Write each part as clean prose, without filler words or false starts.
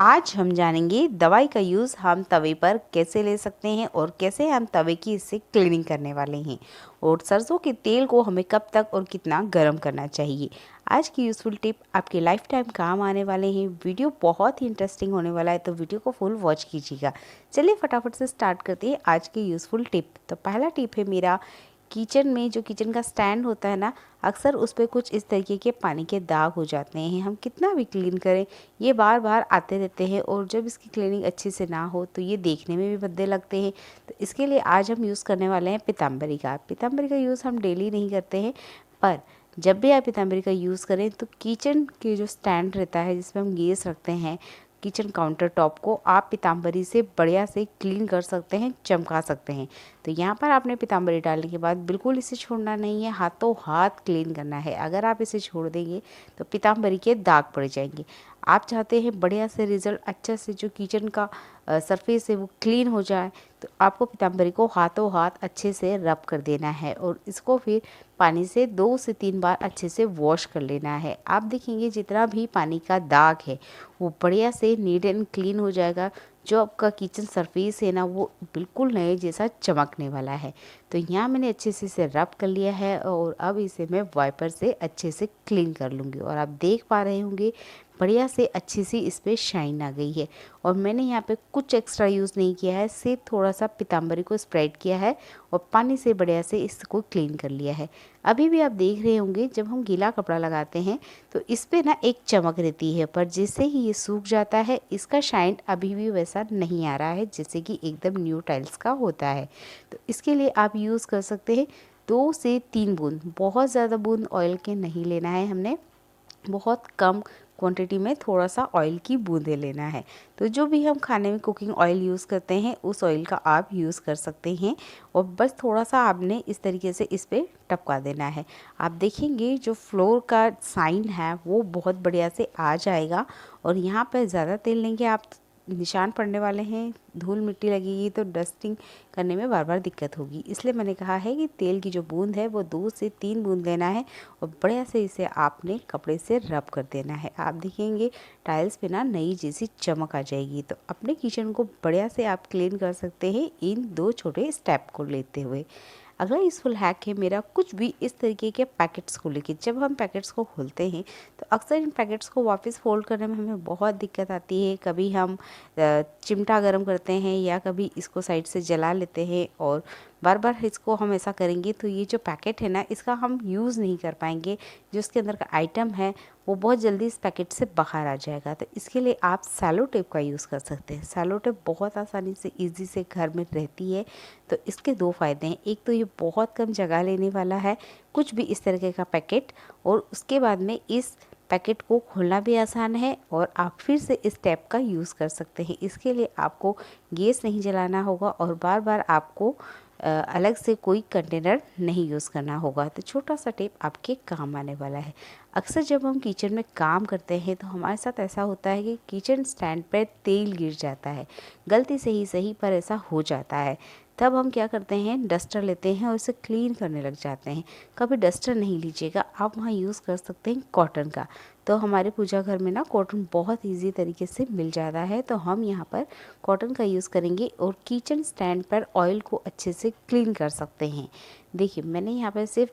आज हम जानेंगे दवाई का यूज़ हम तवे पर कैसे ले सकते हैं और कैसे हम तवे की इससे क्लीनिंग करने वाले हैं और सरसों के तेल को हमें कब तक और कितना गर्म करना चाहिए। आज की यूज़फुल टिप आपके लाइफ टाइम काम आने वाले हैं। वीडियो बहुत ही इंटरेस्टिंग होने वाला है, तो वीडियो को फुल वॉच कीजिएगा। चलिए फटाफट से स्टार्ट करते हैं आज की यूज़फुल टिप। तो पहला टिप है मेरा, किचन में जो किचन का स्टैंड होता है ना, अक्सर उस पर कुछ इस तरीके के पानी के दाग हो जाते हैं। हम कितना भी क्लीन करें, ये बार बार आते रहते हैं और जब इसकी क्लीनिंग अच्छे से ना हो तो ये देखने में भी भद्दे लगते हैं। तो इसके लिए आज हम यूज़ करने वाले हैं पीताम्बरी का। पीताम्बरी का यूज़ हम डेली नहीं करते हैं, पर जब भी आप पीताम्बरी का यूज़ करें तो किचन के जो स्टैंड रहता है जिसमें हम गैस रखते हैं, किचन काउंटर टॉप को आप पीताम्बरी से बढ़िया से क्लीन कर सकते हैं, चमका सकते हैं। तो यहाँ पर आपने पीताम्बरी डालने के बाद बिल्कुल इसे छोड़ना नहीं है, हाथों हाथ क्लीन करना है। अगर आप इसे छोड़ देंगे तो पीताम्बरी के दाग पड़ जाएंगे। आप चाहते हैं बढ़िया से रिजल्ट, अच्छा से जो किचन का सरफेस है वो क्लीन हो जाए, तो आपको पीताम्बरी को हाथों हाथ अच्छे से रब कर देना है और इसको फिर पानी से 2 से 3 बार अच्छे से वॉश कर लेना है। आप देखेंगे जितना भी पानी का दाग है वो बढ़िया से नीट एंड क्लीन हो जाएगा। जो आपका किचन सरफेस है ना, वो बिल्कुल नए जैसा चमकने वाला है। तो यहाँ मैंने अच्छे से इसे रब कर लिया है और अब इसे मैं वाइपर से अच्छे से क्लीन कर लूँगी। और आप देख पा रहे होंगे बढ़िया से अच्छी सी इस पर शाइन आ गई है। और मैंने यहाँ पे कुछ एक्स्ट्रा यूज़ नहीं किया है, सिर्फ थोड़ा सा पीताम्बरी को स्प्रेड किया है और पानी से बढ़िया से इसको क्लीन कर लिया है। अभी भी आप देख रहे होंगे जब हम गीला कपड़ा लगाते हैं तो इस पे ना एक चमक रहती है, पर जैसे ही ये सूख जाता है इसका शाइन अभी भी वैसा नहीं आ रहा है जैसे कि एकदम न्यू टाइल्स का होता है। तो इसके लिए आप यूज़ कर सकते हैं 2 से 3 बूंद, बहुत ज़्यादा बूंद ऑयल के नहीं लेना है हमने, बहुत कम क्वांटिटी में थोड़ा सा ऑयल की बूंदें लेना है। तो जो भी हम खाने में कुकिंग ऑयल यूज़ करते हैं उस ऑयल का आप यूज़ कर सकते हैं और बस थोड़ा सा आपने इस तरीके से इस पर टपका देना है। आप देखेंगे जो फ्लोर का साइन है वो बहुत बढ़िया से आ जाएगा। और यहाँ पर ज़्यादा तेल लेंगे आप, निशान पड़ने वाले हैं, धूल मिट्टी लगेगी तो डस्टिंग करने में बार बार दिक्कत होगी। इसलिए मैंने कहा है कि तेल की जो बूंद है वो 2 से 3 बूंद लेना है और बढ़िया से इसे आपने कपड़े से रब कर देना है। आप देखेंगे टाइल्स पे ना नई जैसी चमक आ जाएगी। तो अपने किचन को बढ़िया से आप क्लीन कर सकते हैं इन 2 छोटे स्टेप को लेते हुए। अगला यूज़फुल हैक है मेरा, कुछ भी इस तरीके के पैकेट्स को लेके। जब हम पैकेट्स को खोलते हैं तो अक्सर इन पैकेट्स को वापस फोल्ड करने में हमें बहुत दिक्कत आती है। कभी हम चिमटा गर्म करते हैं या कभी इसको साइड से जला लेते हैं और बार बार इसको हम ऐसा करेंगे तो ये जो पैकेट है ना, इसका हम यूज़ नहीं कर पाएंगे। जो इसके अंदर का आइटम है वो बहुत जल्दी इस पैकेट से बाहर आ जाएगा। तो इसके लिए आप सैलो टेप का यूज़ कर सकते हैं। सैलो टेप बहुत आसानी से ईजी से घर में रहती है। तो इसके 2 फ़ायदे हैं, एक तो ये बहुत कम जगह लेने वाला है कुछ भी इस तरीके का पैकेट, और उसके बाद में इस पैकेट को खोलना भी आसान है और आप फिर से इस टैप का यूज़ कर सकते हैं। इसके लिए आपको गैस नहीं जलाना होगा और बार बार आपको अलग से कोई कंटेनर नहीं यूज़ करना होगा। तो छोटा सा टिप आपके काम आने वाला है। अक्सर जब हम किचन में काम करते हैं तो हमारे साथ ऐसा होता है कि किचन स्टैंड पर तेल गिर जाता है, गलती से ही सही पर ऐसा हो जाता है। तब हम क्या करते हैं, डस्टर लेते हैं और इसे क्लीन करने लग जाते हैं। कभी डस्टर नहीं लीजिएगा, आप वहाँ यूज़ कर सकते हैं कॉटन का। तो हमारे पूजा घर में ना कॉटन बहुत इजी तरीके से मिल जाता है, तो हम यहाँ पर कॉटन का यूज़ करेंगे और किचन स्टैंड पर ऑयल को अच्छे से क्लीन कर सकते हैं। देखिए मैंने यहाँ पर सिर्फ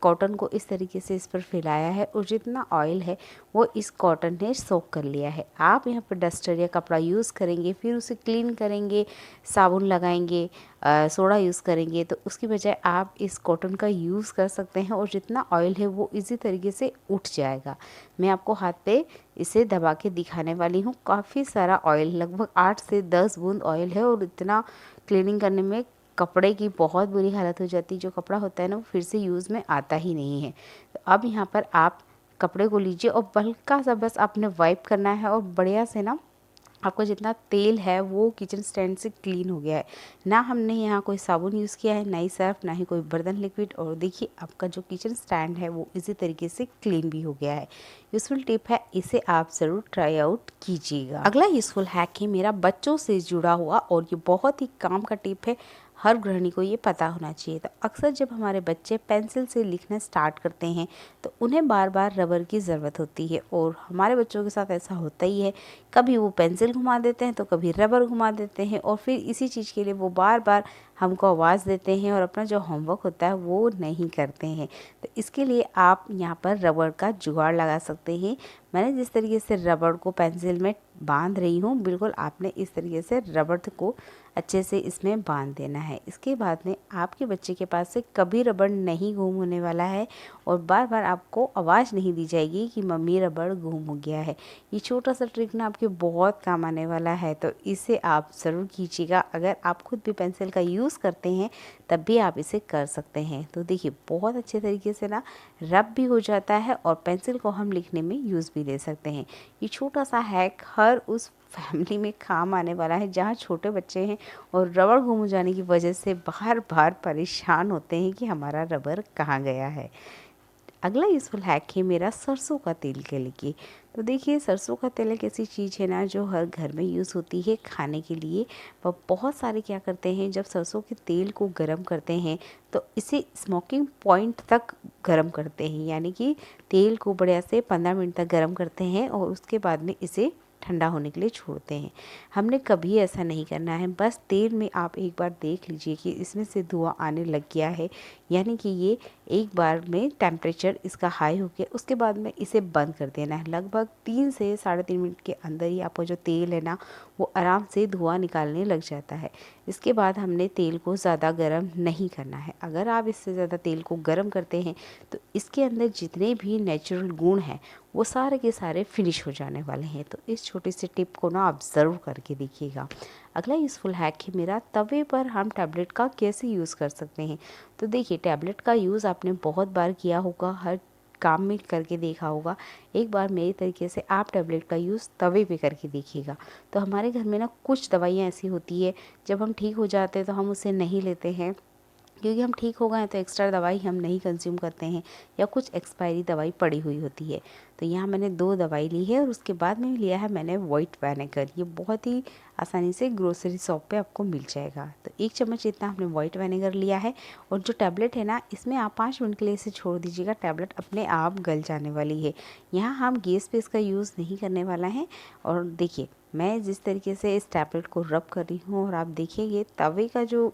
कॉटन को इस तरीके से इस पर फैलाया है और जितना ऑयल है वो इस कॉटन ने सोक कर लिया है। आप यहाँ पर डस्टर या कपड़ा यूज़ करेंगे, फिर उसे क्लीन करेंगे, साबुन लगाएंगे, सोडा यूज़ करेंगे, तो उसकी बजाय आप इस कॉटन का यूज़ कर सकते हैं और जितना ऑयल है वो इजी तरीके से उठ जाएगा। मैं आपको हाथ पे इसे दबा के दिखाने वाली हूँ। काफ़ी सारा ऑयल, लगभग 8 से 10 बूंद ऑयल है और इतना क्लीनिंग करने में कपड़े की बहुत बुरी हालत हो जाती है। जो कपड़ा होता है ना वो फिर से यूज़ में आता ही नहीं है। तो अब यहाँ पर आप कपड़े को लीजिए और हल्का सा बस आपने वाइप करना है और बढ़िया से ना आपका जितना तेल है वो किचन स्टैंड से क्लीन हो गया है। ना हमने यहाँ कोई साबुन यूज़ किया है, ना ही सर्फ, ना ही कोई बर्तन लिक्विड, और देखिए आपका जो किचन स्टैंड है वो इसी तरीके से क्लीन भी हो गया है। यूज़फुल टिप है, इसे आप ज़रूर ट्राई आउट कीजिएगा। अगला यूज़फुल हैक है मेरा, बच्चों से जुड़ा हुआ और ये बहुत ही काम का टिप है। हर गृहिणी को ये पता होना चाहिए। तो अक्सर जब हमारे बच्चे पेंसिल से लिखना स्टार्ट करते हैं तो उन्हें बार बार रबर की ज़रूरत होती है, और हमारे बच्चों के साथ ऐसा होता ही है। कभी वो पेंसिल घुमा देते हैं तो कभी रबर घुमा देते हैं, और फिर इसी चीज़ के लिए वो बार बार हमको आवाज़ देते हैं और अपना जो होमवर्क होता है वो नहीं करते हैं। तो इसके लिए आप यहाँ पर रबड़ का जुगाड़ लगा सकते हैं। मैंने जिस तरीके से रबड़ को पेंसिल में बांध रही हूँ, बिल्कुल आपने इस तरीके से रबड़ को अच्छे से इसमें बांध देना है। इसके बाद में आपके बच्चे के पास से कभी रबड़ नहीं गुम होने वाला है, और बार बार आपको आवाज़ नहीं दी जाएगी कि मम्मी रबड़ गुम हो गया है। ये छोटा सा ट्रिक ना आपके बहुत काम आने वाला है, तो इसे आप ज़रूर कीजिएगा। अगर आप खुद भी पेंसिल का यूज़ करते हैं तब भी आप इसे कर सकते हैं। तो देखिए बहुत अच्छे तरीके से ना रब भी हो जाता है, और पेंसिल को हम लिखने में यूज़ भी ले सकते हैं। ये छोटा सा हैक हर उस फैमिली में काम आने वाला है जहाँ छोटे बच्चे हैं और रबड़ गुम हो जाने की वजह से बार बार परेशान होते हैं कि हमारा रबड़ कहाँ गया है। अगला यूज़फुल हैक है मेरा सरसों का तेल के लिए। तो देखिए सरसों का तेल एक ऐसी चीज़ है ना जो हर घर में यूज़ होती है खाने के लिए। वह बहुत सारे क्या करते हैं, जब सरसों के तेल को गरम करते हैं तो इसे स्मोकिंग पॉइंट तक गरम करते हैं, यानी कि तेल को बढ़िया से 15 मिनट तक गरम करते हैं और उसके बाद में इसे ठंडा होने के लिए छोड़ते हैं। हमने कभी ऐसा नहीं करना है। बस तेल में आप एक बार देख लीजिए कि इसमें से धुआं आने लग गया है, यानी कि ये एक बार में टेम्परेचर इसका हाई हो गया। उसके बाद में इसे बंद कर देना है। लगभग 3 से 3.5 मिनट के अंदर ही आपका जो तेल है ना वो आराम से धुआं निकालने लग जाता है। इसके बाद हमने तेल को ज़्यादा गर्म नहीं करना है। अगर आप इससे ज़्यादा तेल को गर्म करते हैं तो इसके अंदर जितने भी नेचुरल गुण हैं वो सारे के सारे फिनिश हो जाने वाले हैं। तो इस छोटी सी टिप को ना आप ज़रूर करके देखिएगा। अगला यूज़फुल हैक है मेरा तवे पर हम टैबलेट का कैसे यूज़ कर सकते हैं। तो देखिए टैबलेट का यूज़ आपने बहुत बार किया होगा, हर काम में करके देखा होगा। एक बार मेरे तरीके से आप टैबलेट का यूज़ तवे पे करके देखिएगा। तो हमारे घर में ना कुछ दवाइयाँ ऐसी होती है, जब हम ठीक हो जाते हैं तो हम उसे नहीं लेते हैं, क्योंकि हम ठीक हो गए हैं तो एक्स्ट्रा दवाई हम नहीं कंज्यूम करते हैं, या कुछ एक्सपायरी दवाई पड़ी हुई होती है। तो यहाँ मैंने 2 दवाई ली है, और उसके बाद में लिया है मैंने वाइट विनेगर। ये बहुत ही आसानी से ग्रोसरी शॉप पे आपको मिल जाएगा। तो 1 चम्मच इतना हमने वाइट विनेगर लिया है, और जो टैबलेट है ना इसमें आप 5 मिनट के लिए इसे छोड़ दीजिएगा। टैबलेट अपने आप गल जाने वाली है। यहाँ हम गैस पे इसका यूज़ नहीं करने वाला है। और देखिए मैं जिस तरीके से इस टैबलेट को रब कर रही हूँ, और आप देखिए तवे का जो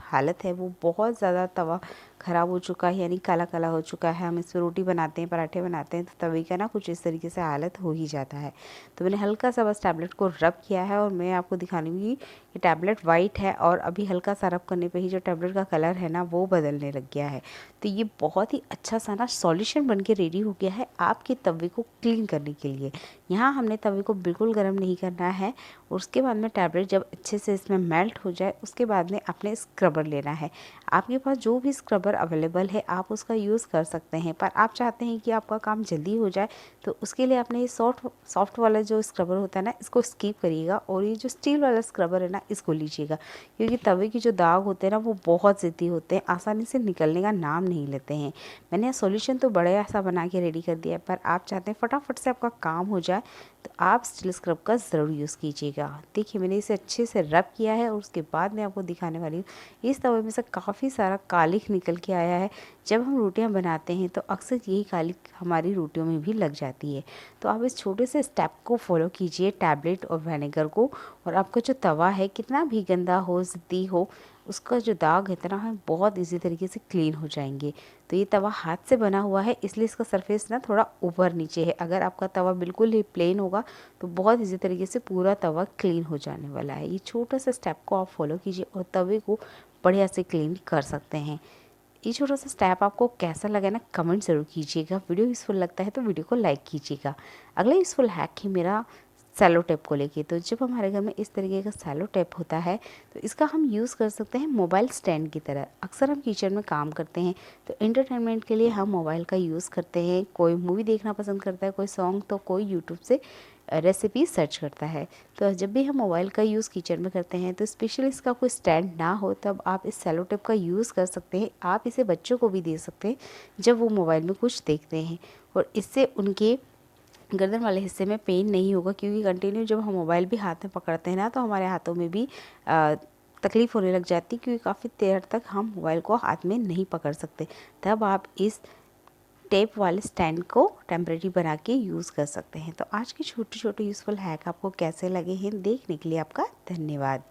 हालत है वो बहुत ज़्यादा तवा ख़राब हो चुका है, यानी काला काला हो चुका है। हम इस पर रोटी बनाते हैं, पराठे बनाते हैं, तो तवे का ना कुछ इस तरीके से हालत हो ही जाता है। तो मैंने हल्का सा बस टैबलेट को रब किया है, और मैं आपको दिखाऊंगी कि टैबलेट वाइट है, और अभी हल्का सा रब करने पे ही जो टैबलेट का कलर है ना वो बदलने लग गया है। तो ये बहुत ही अच्छा सा ना सॉल्यूशन बन के रेडी हो गया है आपके तवे को क्लीन करने के लिए। यहाँ हमने तवे को बिल्कुल गर्म नहीं करना है, और उसके बाद में टैबलेट जब अच्छे से इसमें मेल्ट हो जाए उसके बाद में आपने स्क्रबर लेना है। आपके पास जो भी स्क्रबर अवेलेबल है आप उसका यूज़ कर सकते हैं, पर आप चाहते हैं कि आपका काम जल्दी हो जाए तो उसके लिए आपने ये सॉफ्ट वाला जो स्क्रबर होता है ना इसको स्किप करिएगा, और ये जो स्टील वाला स्क्रबर है ना इसको लीजिएगा। क्योंकि तवे की जो दाग होते हैं ना वो बहुत ज़िद्दी होते हैं, आसानी से निकलने का नाम नहीं लेते हैं। मैंने यह सॉल्यूशन तो बड़ा ऐसा बना के रेडी कर दिया है, पर आप चाहते हैं फटाफट से आपका काम हो जाए तो आप स्टील स्क्रब का ज़रूर यूज़ कीजिएगा। देखिए मैंने इसे अच्छे से रब किया है, और उसके बाद मैं आपको दिखाने वाली हूँ। इस तवे में से काफ़ी सारा कालिख निकल के आया है। जब हम रोटियां बनाते हैं तो अक्सर यही कालिख हमारी रोटियों में भी लग जाती है। तो आप इस छोटे से स्टेप को फॉलो कीजिए टैबलेट और विनेगर को, और आपका जो तवा है कितना भी गंदा हो, ज़िद्दी हो, उसका जो दाग इतना है बहुत इजी तरीके से क्लीन हो जाएंगे। तो ये तवा हाथ से बना हुआ है इसलिए इसका सरफेस ना थोड़ा ऊपर नीचे है। अगर आपका तवा बिल्कुल ही प्लेन होगा तो बहुत इजी तरीके से पूरा तवा क्लीन हो जाने वाला है। ये छोटा सा स्टेप को आप फॉलो कीजिए और तवे को बढ़िया से क्लीन कर सकते हैं। ये छोटा सा स्टेप आपको कैसा लगा ना कमेंट ज़रूर कीजिएगा। वीडियो यूज़फुल लगता है तो वीडियो को लाइक कीजिएगा। अगला यूज़फुल हैक है मेरा सेलो टेप को लेके। तो जब हमारे घर में इस तरीके का सेलो टेप होता है तो इसका हम यूज़ कर सकते हैं मोबाइल स्टैंड की तरह। अक्सर हम किचन में काम करते हैं तो एंटरटेनमेंट के लिए हम मोबाइल का यूज़ करते हैं। कोई मूवी देखना पसंद करता है, कोई सॉन्ग, तो कोई यूट्यूब से रेसिपी सर्च करता है। तो जब भी हम मोबाइल का यूज़ किचन में करते हैं तो स्पेशली इसका कोई स्टैंड ना हो तब आप इस सेलो टेप का यूज़ कर सकते हैं। आप इसे बच्चों को भी दे सकते हैं जब वो मोबाइल में कुछ देखते हैं, और इससे उनके गर्दन वाले हिस्से में पेन नहीं होगा। क्योंकि कंटिन्यू जब हम मोबाइल भी हाथ में पकड़ते हैं ना तो हमारे हाथों में भी तकलीफ़ होने लग जाती क्योंकि काफ़ी देर तक हम मोबाइल को हाथ में नहीं पकड़ सकते। तब आप इस टेप वाले स्टैंड को टेम्परेरी बना के यूज़ कर सकते हैं। तो आज के छोटे छोटे यूज़फुल हैक आपको कैसे लगे हैं देखने के लिए आपका धन्यवाद।